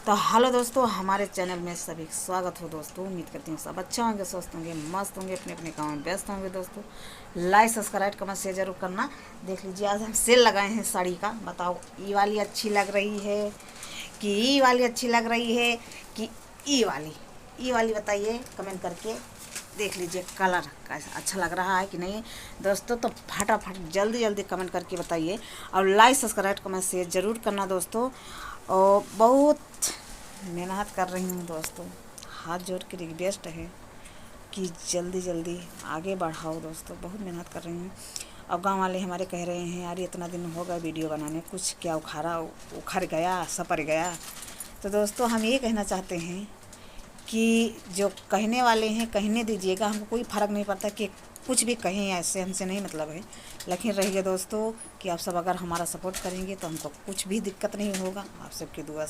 तो हेलो दोस्तों, हमारे चैनल में सभी स्वागत हो दोस्तों। उम्मीद करती हूँ सब अच्छा होंगे, स्वस्थ होंगे, मस्त होंगे, अपने अपने काम में व्यस्त होंगे। दोस्तों लाइक सब्सक्राइब कमेंट शेयर जरूर करना। देख लीजिए, आज हम सेल लगाए हैं साड़ी का। बताओ, ई वाली अच्छी लग रही है कि ई वाली अच्छी लग रही है कि ई वाली बताइए कमेंट करके। देख लीजिए कलर कैसा अच्छा लग रहा है कि नहीं दोस्तों। तो फटाफट जल्दी जल्दी कमेंट करके बताइए और लाइक सब्सक्राइब कमेंट शेयर ज़रूर करना दोस्तों। और बहुत मेहनत कर रही हूँ दोस्तों, हाथ जोड़ के रिक्वेस्ट है कि जल्दी जल्दी आगे बढ़ाओ दोस्तों। बहुत मेहनत कर रही हूँ। अब गांव वाले हमारे कह रहे हैं, यार इतना दिन हो गया वीडियो बनाने, कुछ क्या उखड़ गया, सपर गया। तो दोस्तों हम ये कहना चाहते हैं कि जो कहने वाले हैं कहने दीजिएगा, हमको कोई फ़र्क नहीं पड़ता कि कुछ भी कहें, ऐसे हमसे नहीं मतलब है। लेकिन रहिए दोस्तों कि आप सब अगर हमारा सपोर्ट करेंगे तो हमको कुछ भी दिक्कत नहीं होगा। आप सबकी दुआ से